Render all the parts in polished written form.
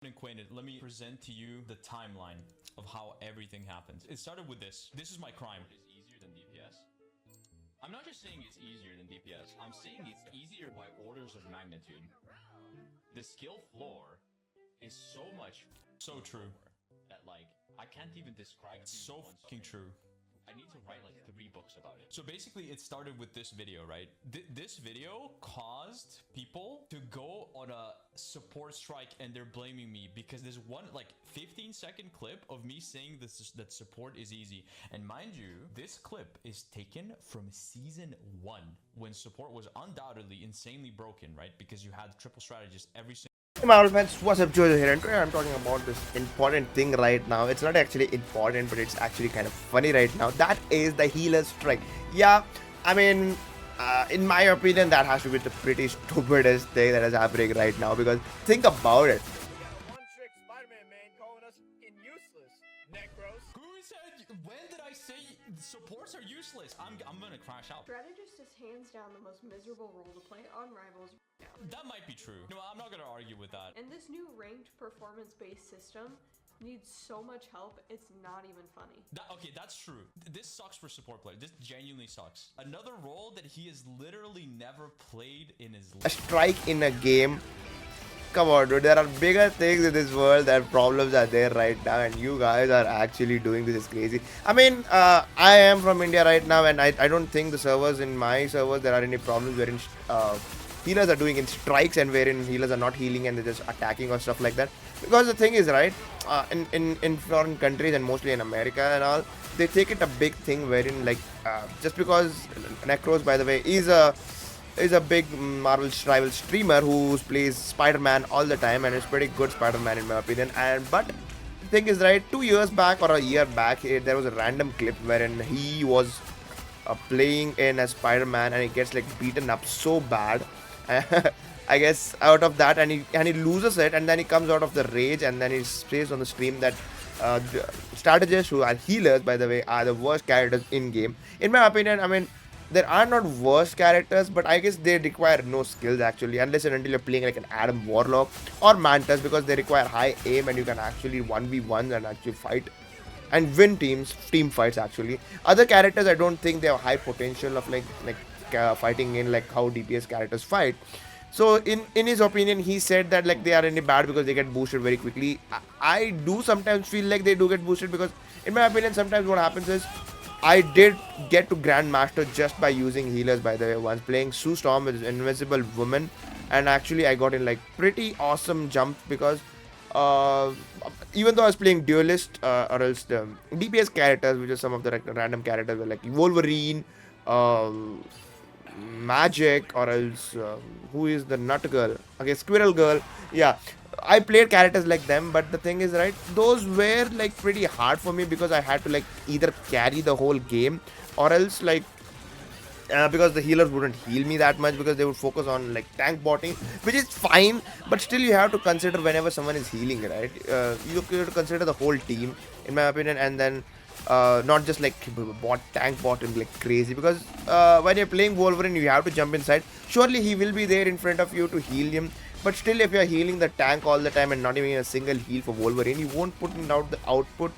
Acquainted, let me present to you the timeline of how everything happened. It started with this. This is my crime. Is easier than DPS. I'm not just saying it's easier than DPS. I'm saying it's easier by orders of magnitude. The skill floor is so much So true. that like I can't even describe. It's so fucking true. I need to write like 3 books about it. So basically it started with this video, right? This video caused people to go on a support strike and they're blaming me because there's one like 15-second clip of me saying that support is easy. And mind you, this clip is taken from season 1 when support was undoubtedly insanely broken, right? Because you had triple strategists every single. Hey Marvel fans, what's up, Jojo here, and today I'm talking about this important thing right now. It's not actually important, but it's actually kind of funny right now. That is the healer strike. Yeah, I mean, in my opinion, that has to be the pretty stupidest thing that is happening right now, because think about it. One-trick Spider-Man man calling us useless. Necros. Who said? When did I say supports are useless? I'm gonna crash out. Strategist is hands down the most miserable role to play on Rivals. That might be true. No, I'm not gonna argue with that. And this new ranked performance-based system needs so much help, it's not even funny. Okay, that's true. This sucks for support players. This genuinely sucks. Another role that he has literally never played in his A life. strike in a game. Come on, dude. There are bigger things in this world that problems are there right now, and you guys are actually doing this. Is crazy. I mean, I am from India right now, and I don't think the servers in my servers there are any problems wherein healers are doing in strikes and wherein healers are not healing and they're just attacking or stuff like that. Because the thing is, right, in foreign countries and mostly in America and all, they take it a big thing wherein like just because Necros, by the way, is a big Marvel rival streamer who plays Spider-Man all the time, and it's pretty good Spider-Man in my opinion. But the thing is, right, 2 years back or a year back, there was a random clip wherein he was playing in as Spider-Man and he gets like beaten up so bad. I guess out of that, and he loses it, and then he comes out of the rage, and then he says on the stream that the strategists, who are healers by the way, are the worst characters in game. In my opinion, I mean, there are not worst characters, but I guess they require no skills actually, unless and until you're playing like an Adam Warlock or Mantis, because they require high aim and you can actually 1v1 and actually fight and win team fights actually. Other characters, I don't think they have high potential of like fighting in like how DPS characters fight. So in his opinion, he said that like they are any bad because they get boosted very quickly. I do sometimes feel like they do get boosted, because in my opinion sometimes what happens is I did get to Grandmaster just by using healers by the way, once playing Sue Storm with Invisible Woman, and actually I got in like pretty awesome jumps because even though I was playing Duelist or else the DPS characters, which are some of the like, random characters were like Wolverine, Magic, or else who is the nut girl? Okay, Squirrel Girl. Yeah, I played characters like them, but the thing is, right, those were like pretty hard for me because I had to like either carry the whole game or else like because the healers wouldn't heal me that much because they would focus on like tank botting, which is fine, but still you have to consider whenever someone is healing, right? You have to consider the whole team in my opinion, and then not just like tank bottom like crazy, because when you're playing Wolverine you have to jump inside. Surely he will be there in front of you to heal him, but still if you're healing the tank all the time and not even a single heal for Wolverine, you won't put out the output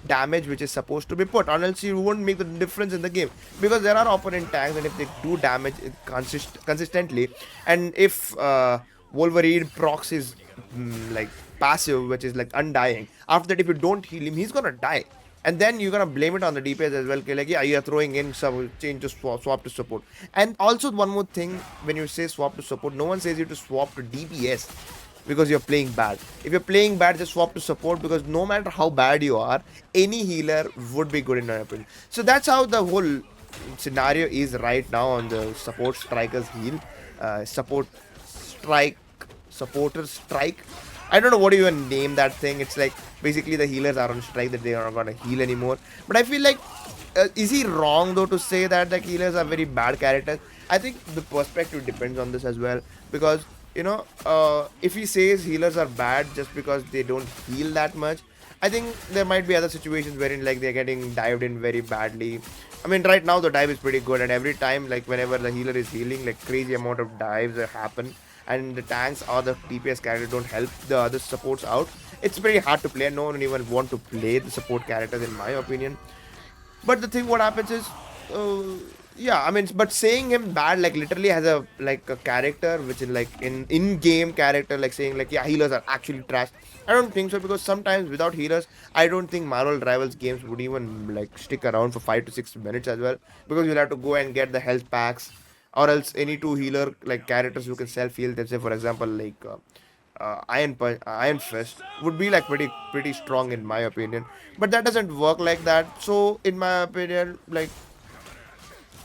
damage which is supposed to be put, or else you won't make the difference in the game, because there are opponent tanks and if they do damage consistently, and if Wolverine procs his like passive, which is like undying, after that if you don't heal him he's gonna die, and then you're gonna blame it on the DPS as well. Okay, like yeah, you're throwing in some change to swap to support. And also one more thing, when you say swap to support, no one says you to swap to DPS because you're playing bad. If you're playing bad, just swap to support, because no matter how bad you are, any healer would be good in my opinion. So that's how the whole scenario is right now on the support strikers heal, supporter strike. I don't know what you even name that thing. It's like basically the healers are on strike, that they are not gonna heal anymore. But I feel like is he wrong though to say that the healers are very bad characters? I think the perspective depends on this as well, because you know, if he says healers are bad just because they don't heal that much, I think there might be other situations wherein like they're getting dived in very badly. I mean, right now the dive is pretty good, and every time like whenever the healer is healing, like crazy amount of dives happen, and the tanks or the DPS character don't help the other supports out, it's pretty hard to play. No one even want to play the support characters in my opinion. But the thing what happens is, yeah, I mean, but saying him bad, like literally has a like a character which is like in-game character, like saying like, yeah, healers are actually trash. I don't think so, because sometimes without healers, I don't think Marvel Rivals games would even like stick around for 5 to 6 minutes as well, because you'll have to go and get the health packs, or else any two healer like characters who can self heal. Let's say for example like Iron Fist would be like pretty strong in my opinion, but that doesn't work like that. So in my opinion, like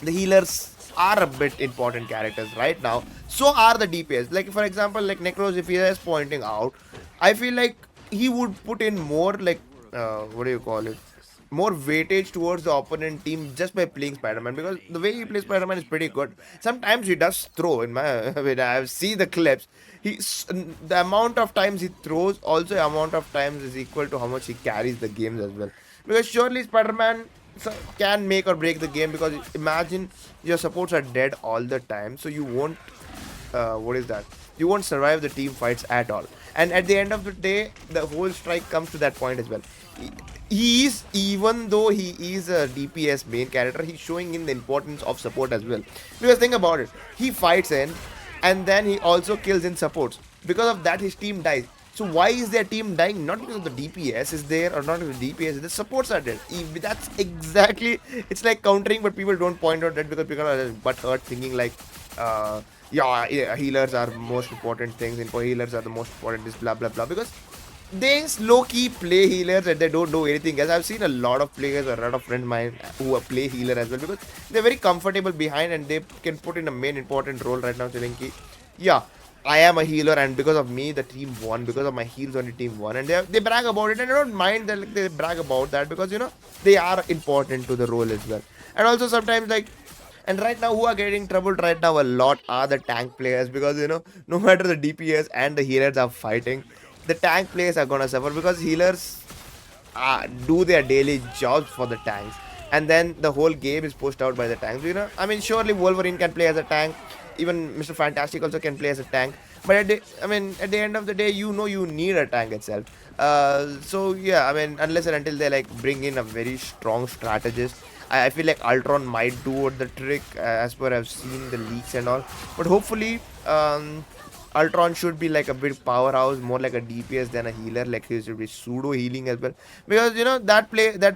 the healers are a bit important characters right now. So are the DPS. Like for example, like Necros, if he is pointing out, I feel like he would put in more like what do you call it? More weightage towards the opponent team just by playing Spider-Man, because the way he plays Spider-Man is pretty good. Sometimes he does throw in my when I've seen the clips. The amount of times he throws, also amount of times is equal to how much he carries the games as well. Because surely Spider-Man can make or break the game, because imagine your supports are dead all the time, so you won't what is that? You won't survive the team fights at all. And at the end of the day, the whole strike comes to that point as well. He is, even though he is a DPS main character, he's showing in the importance of support as well. Because think about it, he fights in, and then he also kills in supports. Because of that, his team dies. So why is their team dying? Not because of the DPS is there, or not because the DPS, the supports are dead. That's exactly, it's like countering, but people don't point out that, because people are but hurt thinking like, yeah, healers are most important things, info healers are the most important, this blah blah blah, because they low-key play healers and they don't do anything else. I've seen a lot of players, a lot of friends of mine who play healer as well, because they're very comfortable behind and they can put in a main important role right now, saying ki, yeah, I am a healer, and because of me the team won, because of my heals only team won, and they brag about it, and I don't mind that, like, they brag about that, because you know they are important to the role as well. And also sometimes like, and right now who are getting troubled right now a lot are the tank players, because you know no matter the DPS and the healers are fighting, the tank players are gonna suffer, because healers do their daily jobs for the tanks, and then the whole game is pushed out by the tanks. You know, I mean, surely Wolverine can play as a tank, even Mr. Fantastic also can play as a tank, but at the end of the day, you know, you need a tank itself. So yeah, I mean, unless and until they like bring in a very strong strategist, I feel like Ultron might do the trick, as per I've seen the leaks and all. But hopefully, Ultron should be like a bit powerhouse, more like a DPS than a healer. Like he should be pseudo healing as well, because you know that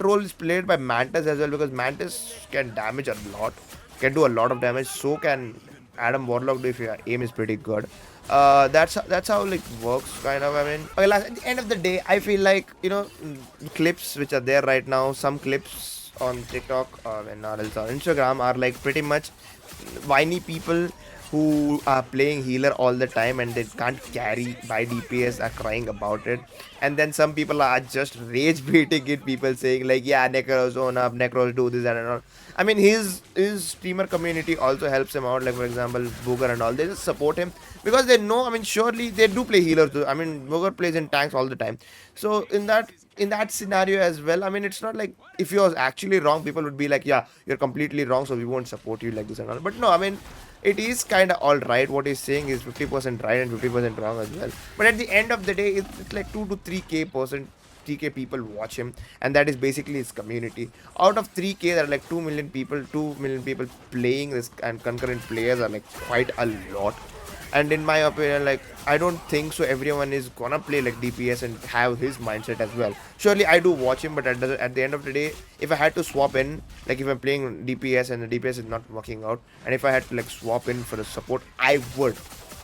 role is played by Mantis as well. Because Mantis can damage a lot, can do a lot of damage. So can Adam Warlock do if your aim is pretty good. That's how like works kind of. I mean, okay, at the end of the day, I feel like, you know, clips which are there right now, some clips on TikTok or else on Instagram are like pretty much whiny people who are playing healer all the time and they can't carry by DPS are crying about it. And then some people are just rage baiting it, people saying like, yeah, Necros own up, Necros do this and all. I mean, his streamer community also helps him out, like for example Booger and all, they just support him because they know, I mean, surely they do play healers too. I mean, Booger plays in tanks all the time, so in that scenario as well, I mean, it's not like if you're actually wrong, people would be like, yeah, you're completely wrong, so we won't support you like this and all. But no, I mean, it is kind of all right. What he's saying is 50% right and 50% wrong as well. But at the end of the day, it's like 2 to 3k people watch him, and that is basically his community. Out of 3k, there are like 2 million people playing this, and concurrent players are like quite a lot. And in my opinion, like, I don't think so everyone is gonna play like DPS and have his mindset as well. Surely I do watch him, but at the end of the day, if I had to swap in, like if I'm playing DPS and the DPS is not working out, and if I had to like swap in for the support, I would.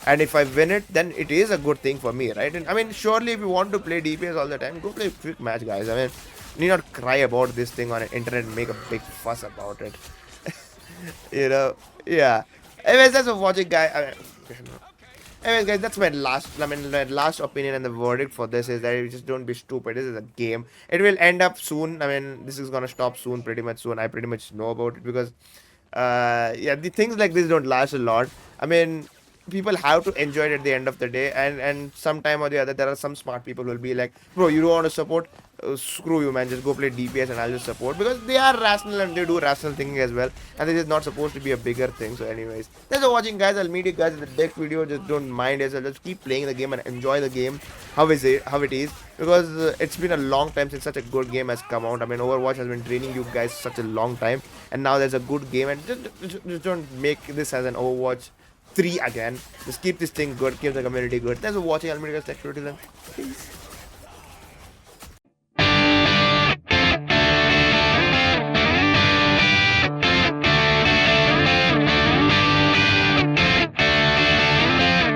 And if I win it, then it is a good thing for me, right? And I mean, surely if you want to play DPS all the time, go play quick match, guys. I mean, you need not cry about this thing on the internet and make a big fuss about it. You know, yeah. Anyways, that's for watching, guys. Anyways, guys, that's my last opinion, and the verdict for this is that you just don't be stupid. This is a game. It will end up soon. I mean, this is gonna stop soon, pretty much soon. I pretty much know about it because, yeah, the things like this don't last a lot. I mean, people have to enjoy it at the end of the day, and sometime or the other there are some smart people who will be like, bro, you don't want to support, screw you man, just go play DPS and I'll just support, because they are rational and they do rational thinking as well, and this is not supposed to be a bigger thing. So anyways, thanks for watching guys. I'll meet you guys in the next video. Just don't mind yourself, just keep playing the game and enjoy the game how it is, because it's been a long time since such a good game has come out. I mean, Overwatch has been training you guys such a long time, and now there's a good game, and just don't make this as an Overwatch 3 again. Just keep this thing good, keep the community good. Thanks for watching. I'll meet you guys next video. Till then, peace.